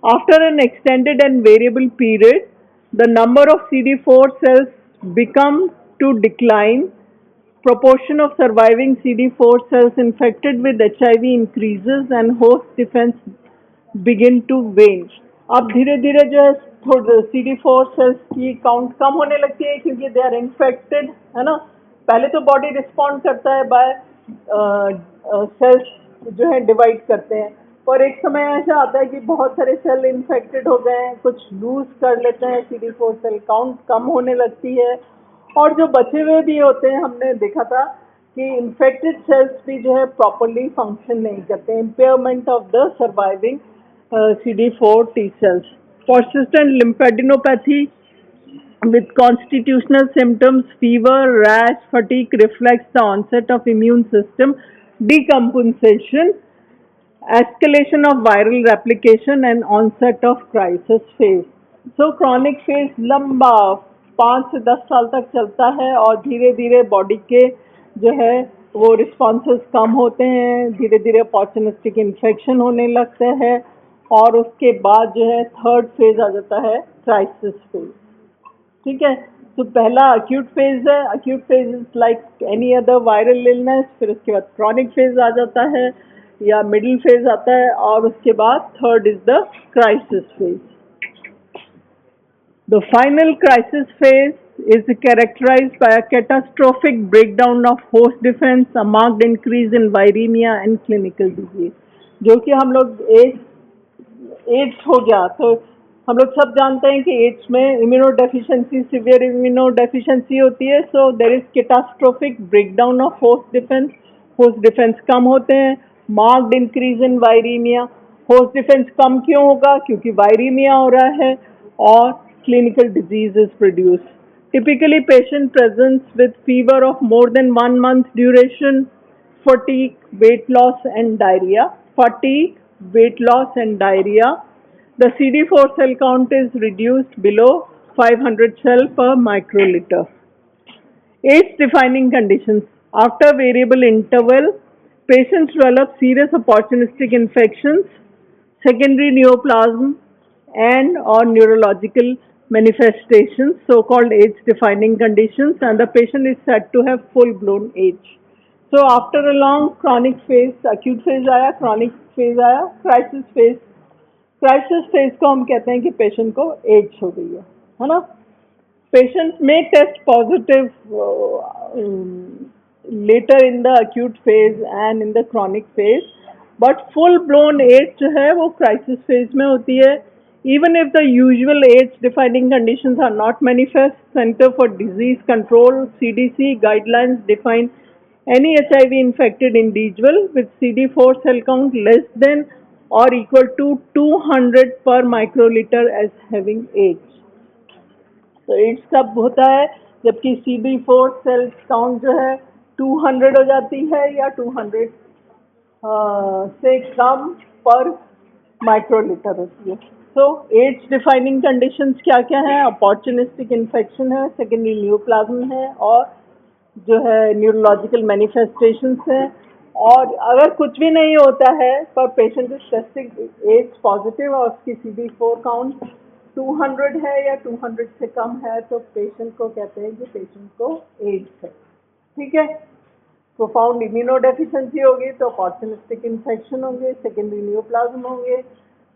After N extended and variable period the number of CD4 cells become to decline. Proportion of surviving CD4 cells infected with HIV increases and host defense begin to wane. अब धीरे धीरे जो है CD4 cells की count कम होने लगती है क्योंकि दे आर इन्फेक्टेड, है ना. पहले तो बॉडी रिस्पॉन्ड करता है बाय सेल्स जो है डिवाइड करते हैं, और एक समय ऐसा आता है कि बहुत सारे सेल इन्फेक्टेड हो गए हैं, कुछ लूज कर लेते हैं, CD4 सेल काउंट कम होने लगती है, और जो बचे हुए भी होते हैं, हमने देखा था कि इन्फेक्टेड सेल्स भी जो है प्रॉपरली फंक्शन नहीं करते, impairment of the surviving CD4 T cells. Persistent lymphadenopathy with constitutional symptoms, fever, rash, fatigue reflects the onset of immune system decompensation, escalation of viral replication and onset of crisis phase. So chronic phase लंबा 5 से 10 साल तक चलता है और धीरे धीरे body के जो है वो रिस्पॉन्सेस कम होते हैं, धीरे धीरे अपॉर्चुनिस्टिक इन्फेक्शन होने लगता है और उसके बाद जो है थर्ड फेज आ जाता है क्राइसिस फेज. ठीक है, तो पहला अक्यूट फेज है, acute phase is like any other viral illness, फिर उसके बाद क्रॉनिक फेज आ जाता है या मिडिल फेज आता है और उसके बाद third is the crisis phase. The final crisis phase is characterized by a catastrophic breakdown of host defense, a marked increase in viremia and clinical disease. जो कि हम लोग एड्स हो गया तो हम लोग सब जानते हैं कि एड्स में immuno deficiency, severe immuno deficiency होती है. So there is catastrophic breakdown of host defence कम होते हैं, marked increase in viraemia. Host defence कम क्यों होगा? क्योंकि वायरीमिया हो रहा है और clinical disease is produced. Typically, patient presents with fever of more than 1 month duration, fatigue, weight loss, and diarrhea. Fatigue, weight loss, and diarrhea. The CD4 cell count is reduced below 500 cell per microliter. Age-defining conditions. After variable interval, patients develop serious opportunistic infections, secondary neoplasm, and or neurological manifestations, so-called age-defining conditions, and the patient is said to have full-blown age. So after a long chronic phase, acute phase आया, chronic phase आया, crisis phase. Crisis phase को हम कहते हैं कि patient को AIDS हो गई है ना? Patients may test positive later in the acute phase and in the chronic phase, but full-blown AIDS जो है वो crisis phase में होती है. Even if the usual age-defining conditions are not manifest, Center for Disease Control (CDC) guidelines define any HIV-infected individual with CD4 cell count less than or equal to 200 per microliter as having AIDS. तो ads कब होता है? जबकि CD4 cell count जो है 200 हो जाती है या 200 से कम पर माइक्रोलीटर होती है. सो एड्स डिफाइनिंग कंडीशंस क्या क्या है? अपॉर्चुनिस्टिक इन्फेक्शन है, सेकेंडरी न्यूप्लाज्म है और जो है न्यूरोलॉजिकल मैनिफेस्टेशंस है. और अगर कुछ भी नहीं होता है पर patient is testing AIDS positive और उसकी CD4 काउंट 200 है या 200 से कम है तो पेशेंट को कहते हैं कि पेशेंट को एड्स है. ठीक है, प्रोफाउंड इम्यूनोडेफिशिएंसी होगी तो अपॉर्चुनिस्टिक इन्फेक्शन होंगे, सेकेंडरी न्यूप्लाज्म होंगे,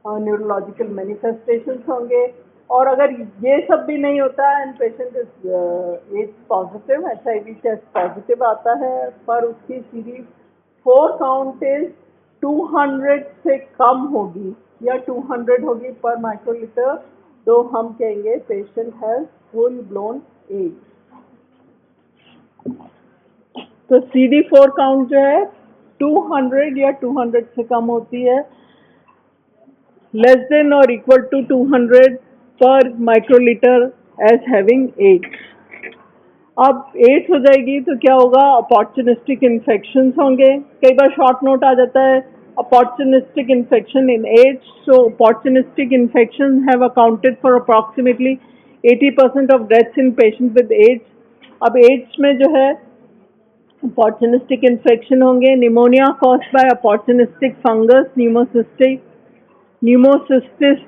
न्यूरोलॉजिकल मैनिफेस्टेशंस होंगे. और अगर ये सब भी नहीं होता and patient is AIDS positive, HIV test positive आता है पर उसकी CD4 काउंट इज 200 से कम होगी या 200 होगी पर माइक्रोलीटर, तो हम कहेंगे patient has full blown AIDS. तो CD4 काउंट जो है 200 या 200 से कम होती है, लेस देन और इक्वल टू 200 पर माइक्रोलीटर एज हैविंग एड्स. अब एड्स हो जाएगी तो क्या होगा? अपॉर्चुनिस्टिक इन्फेक्शंस होंगे. कई बार शॉर्ट नोट आ जाता है opportunistic infection in AIDS. So opportunistic infections have accounted for approximately 80% of deaths in patients with AIDS. अब AIDS में जो है opportunistic infection होंगे. Pneumonia caused by opportunistic fungus, Pneumocystis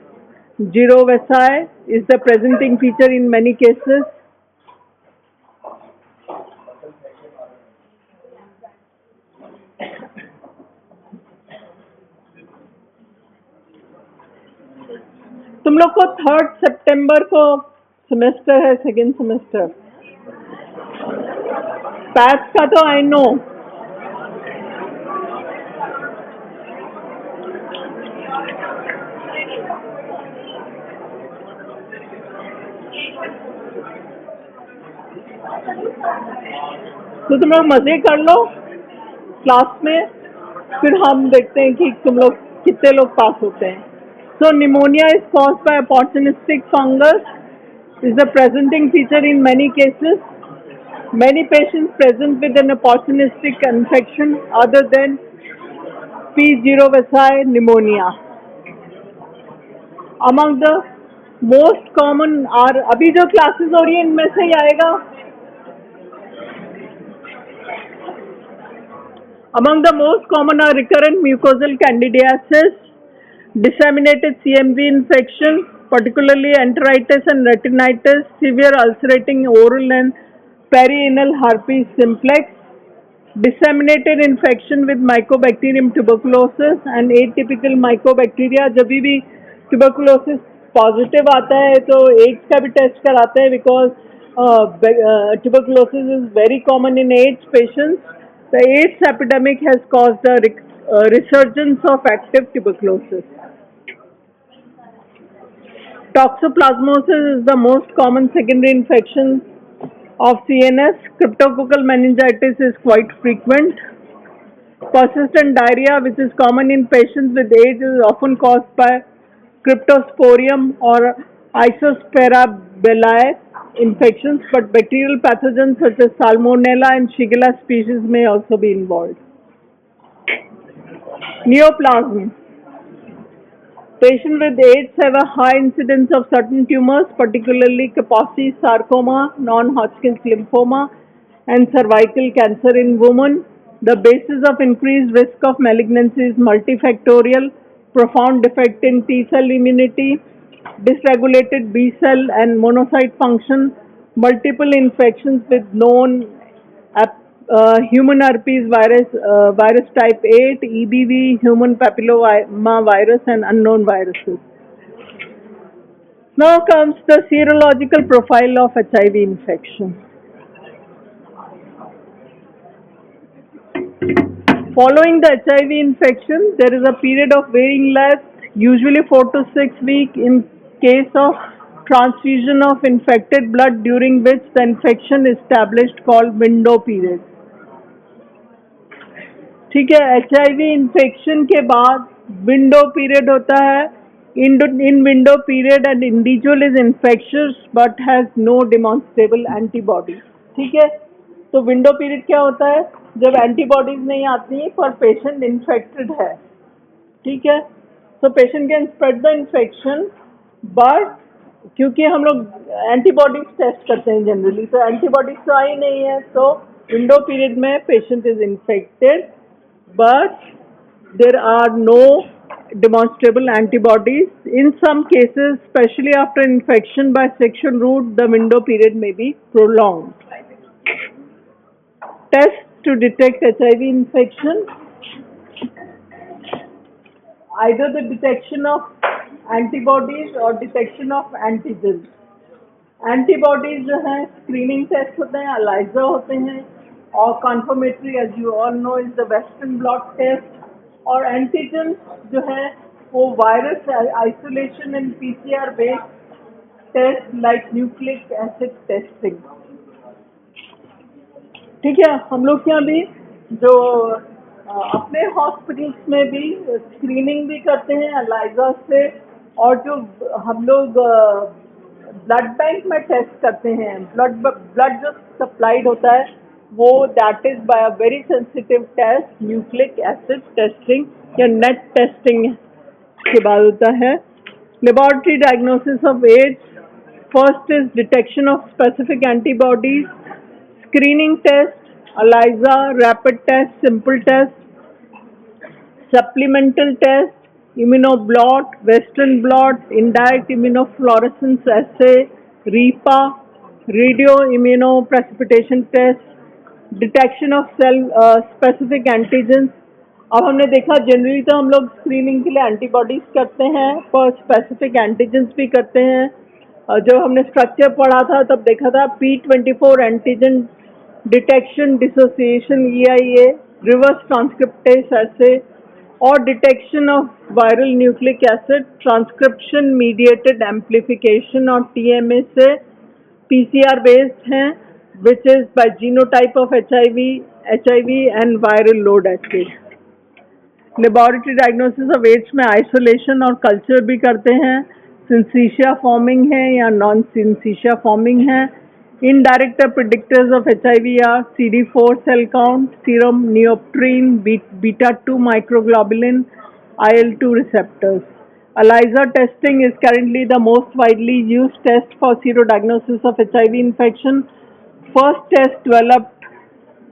jirovecii is the presenting feature in many cases. तुम लोग को 3 सितंबर को semester है, सेकेंड सेमेस्टर. पैथ्स का तो आई नो. तो तुम लोग मजे कर लो क्लास में, फिर हम देखते हैं कि तुम लोग कितने लोग पास होते हैं. So pneumonia is caused by opportunistic fungus. Is a presenting feature in many cases. Many patients present with an opportunistic infection other than P. gyrovesi pneumonia. Among the most common are, अभी जो classes हो रही है इनमें से ही आएगा. Among the most common are recurrent mucosal candidiasis, disseminated CMV infections, particularly enteritis and retinitis, severe ulcerating oral and perianal herpes simplex, disseminated infection with Mycobacterium tuberculosis and atypical mycobacteria. जब भी tuberculosis positive आता है तो AIDS का भी test कराते हैं because tuberculosis is very common in AIDS patients. The AIDS epidemic has caused a resurgence of active tuberculosis. Toxoplasmosis is the most common secondary infection of CNS. Cryptococcal meningitis is quite frequent. Persistent diarrhea, which is common in patients with AIDS, is often caused by Cryptosporium or Isosparabelli infections, but bacterial pathogens such as Salmonella and Shigella species may also be involved. Neoplasm. Patients with AIDS have a high incidence of certain tumors, particularly Kaposi sarcoma, non-Hodgkin's lymphoma, and cervical cancer in women. The basis of increased risk of malignancy is multifactorial: profound defect in T cell immunity, dysregulated B cell and monocyte function, multiple infections with known human herpes virus, virus type 8, EBV, human papilloma virus, and unknown viruses. Now comes the serological profile of HIV infection. Following the HIV infection, there is a period of varying length, usually 4 to 6 weeks in case of transfusion of infected blood, during which the infection is established, called window period. ठीक है. HIV infection के बाद window period होता है. In window period an individual is infectious but has no demonstrable antibody. ठीक है. तो window period क्या होता है? जब एंटीबॉडीज नहीं आती पर पेशेंट इन्फेक्टेड है. ठीक है. तो patient can spread the infection, but क्योंकि हम लोग एंटीबॉडीज टेस्ट करते हैं जनरली, तो एंटीबॉडीज तो आई नहीं है, तो विंडो पीरियड में patient is infected but there are no demonstrable antibodies. In some cases, especially after infection by sexual route, the window period may be prolonged. Tests to detect HIV infection: either the detection of antibodies or detection of antigens. Antibodies जो है screening test होते हैं, ELISA होते हैं, और confirmatory, as you all know, is the Western blot test. और antigen जो है वो virus isolation and PCR based taste like nucleic acid testing. ठीक है. हम लोग यहाँ भी जो अपने हॉस्पिटल्स में भी स्क्रीनिंग भी करते हैं ELISA से, और जो हम लोग ब्लड बैंक में टेस्ट करते हैं, ब्लड जो सप्लाइड होता है वो that is by a very sensitive test, nucleic acid testing या नेट टेस्टिंग के बाद होता है. Laboratory diagnosis of AIDS: first is detection of specific antibodies, screening test, ELISA, rapid test, simple test, supplemental test, immunoblot, Western blot, indirect immunofluorescence assay, RIPA, radio immunoprecipitation test, detection of cell specific antigens. अब हमने देखा generally तो हम लोग screening के लिए antibodies करते हैं, पर स्पेसिफिक एंटीजेंस भी करते हैं. जब हमने स्ट्रक्चर पढ़ा था तब देखा था P24 antigen detection dissociation EIA, reverse transcriptase ऐसे, और detection of viral nucleic acid transcription mediated amplification और TMA से PCR बेस्ड हैं. which is by genotype of HIV and viral load assay. Laboratory diagnosis of AIDS में isolation और culture भी करते हैं, सिंसीशिया फॉर्मिंग है या नॉन सिंसीशिया फॉर्मिंग है. Indirect predictors of HIV are CD4 cell count, serum neopterin, beta 2 microglobulin, IL-2 receptors. ELISA testing is currently the most widely used test for serodiagnosis of HIV infection. First test developed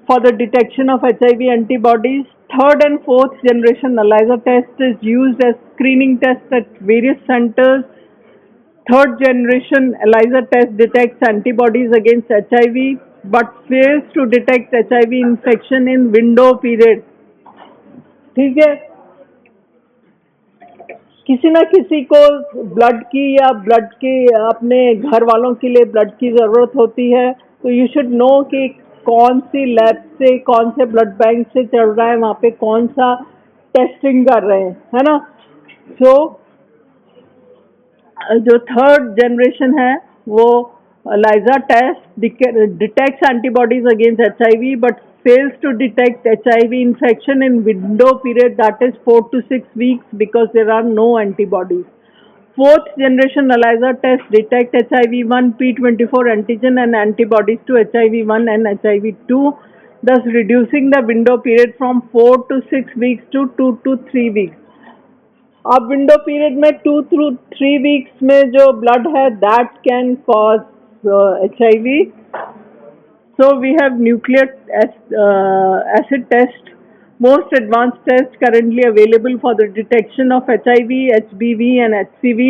for the detection of HIV antibodies. Third and fourth generation ELISA test is used as screening test at various centers. Third generation ELISA test detects antibodies against HIV but fails to detect HIV infection in window period. ठीक है, किसी ना किसी को blood की या blood के अपने घर वालों के लिए ब्लड की ज़रूरत होती है, तो यू शुड नो कि कौन सी लैब से, कौन से ब्लड बैंक से चल रहा है, वहाँ पे कौन सा टेस्टिंग कर रहे हैं, है ना. सो जो थर्ड जनरेशन है वो ELISA test detects antibodies against HIV but fails to detect HIV infection in window period, that is 4 to 6 weeks, because there are no antibodies. Fourth generation ELISA test detect HIV-1 P24 antigen and antibodies to HIV-1 and HIV-2, thus reducing the window period from 4 to 6 weeks to 2 to 3 weeks. अब window period में 2 to 3 weeks में जो blood है that can cause HIV. So we have nucleic acid test, most advanced test currently available for the detection of HIV, HBV and HCV.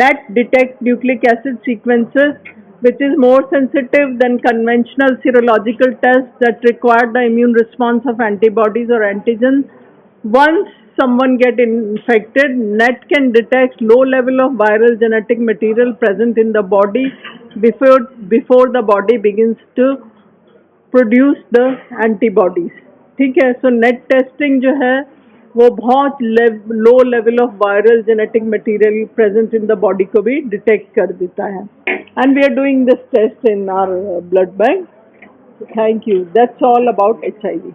NET detects nucleic acid sequences, which is more sensitive than conventional serological tests that require the immune response of antibodies or antigens. Once someone get infected, NET can detect low level of viral genetic material present in the body before the body begins to produce the antibodies. ठीक है, so net testing जो है वो बहुत low level of viral genetic material present in the body को भी detect कर देता है. And we are doing this test in our blood bank. Thank you. That's all about HIV.